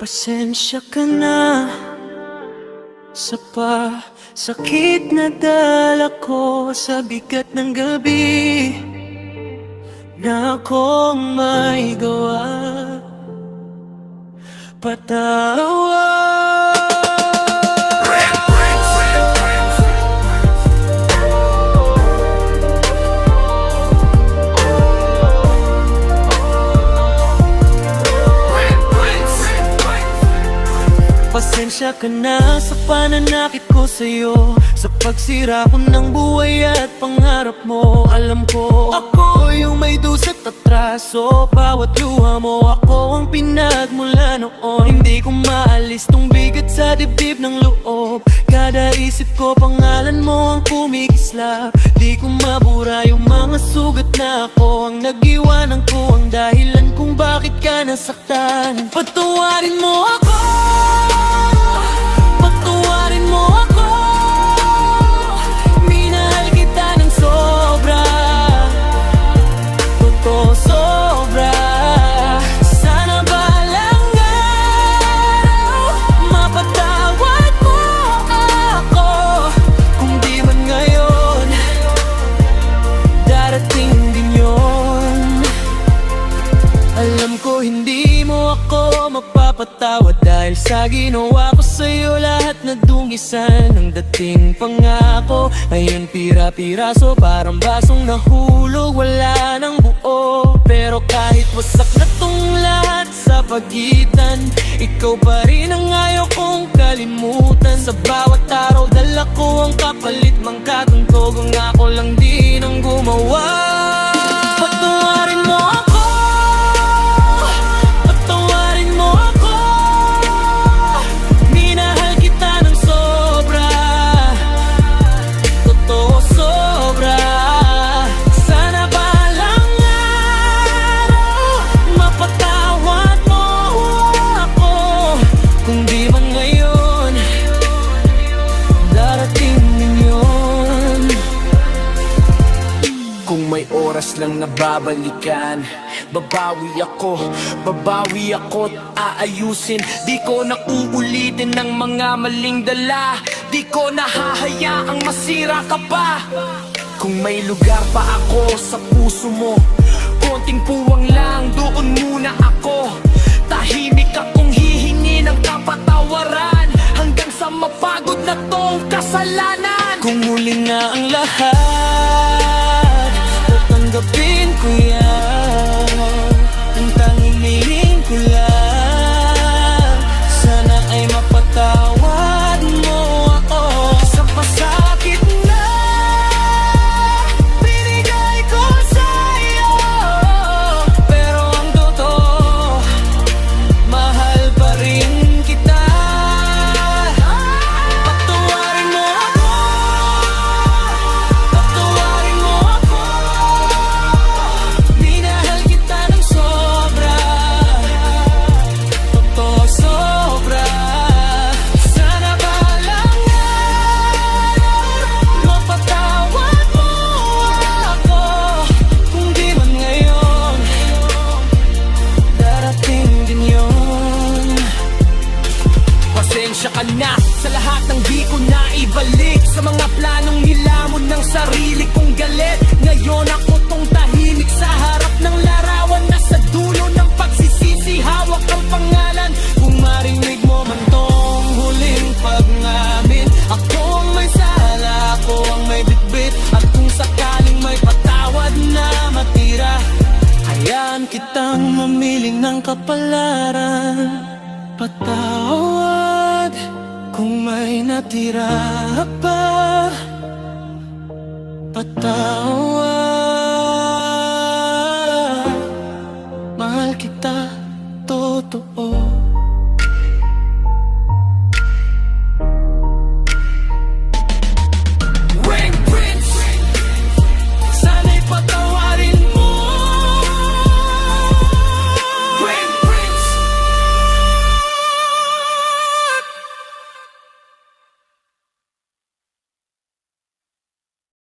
Pasensya ka na sa sakit na dala ko sa bigat ng gabi na akong may gawa. Patawad. Pasensya ka na sa pananakit ko sa'yo, sa pagsira ko ng buhay at pangarap mo. Alam ko, ako yung may dusa't atraso. Bawat luha mo, ako ang pinagmula noon. Hindi ko maalis tong bigat sa dibdib ng loob. Kada isip ko, pangalan mo ang kumikislap. Di ko mabura yung mga sugat na ako ang nag-iwanan ko, ang dahilan kung bakit ka nasaktan. Patawarin mo ako, patawarin mo ako. Minahal kita ng sobra, totoo sobra. Sana balang araw mapatawad mo ako. Kung di man ngayon, darating din yun. Alam ko hindi mo ako mapapatawad dahil sa ginawa ko sa'yo. Lahat na dungisan ng dating pangako, ngayon pira-piraso parang basong nahulog, wala nang buo. Pero kahit wasak na tong lahat sa pagitan, ikaw pa rin ang ayaw kong kalimutan. Sa bawat araw dala ko ang kapalit, mang katuntog ang ako lang din ang gumawa. Patawarin mo ako, patawarin mo ako. Minahal kita ng sobra, totoo sobra. Sana balang araw mapatawad mo ako. Kung di man ngayon, darating din yun. Kung may oras lang na babalikan, babawi ako't aayusin. Di ko na uulitin ng mga maling dala, di ko na hahayaang masira ka pa. Kung may lugar pa ako sa puso mo, konting puwang lang, doon muna ako. Tahimik akong hihingi ng kapatawaran hanggang sa mapagod na tong kasalanan. Kung muli na ang lahat, tatanggapin ko yan. Ang tanging hiling ko lang, sana ay mapatawad mo ako sa pasakit na binigay ko sa'yo. Pero ang totoo, mahal pa rin kita. Patawarin mo ako, patawarin mo ako. Minahal kita ng sobra, totoo sobra. Sana balang araw mapatawad mo ako. Kung di man ngayon, darating din yun. Pasensya ka na sa lahat ng di ko na ibalik, sa mga planong nilamon ng sarili kong galit. Ngayon ako tong tahimik sa harap ng larawan, nasa dulo ng pagsisisi, hawak ang pangalan. Kung marinig mo man tong huling pag-ngamin, ako ang may sala, ako ang may bitbit. At kung sakaling may patawad na matira, hayaan kitang mamiling ng kapalaran. Patawad kung may natira pa, patawad.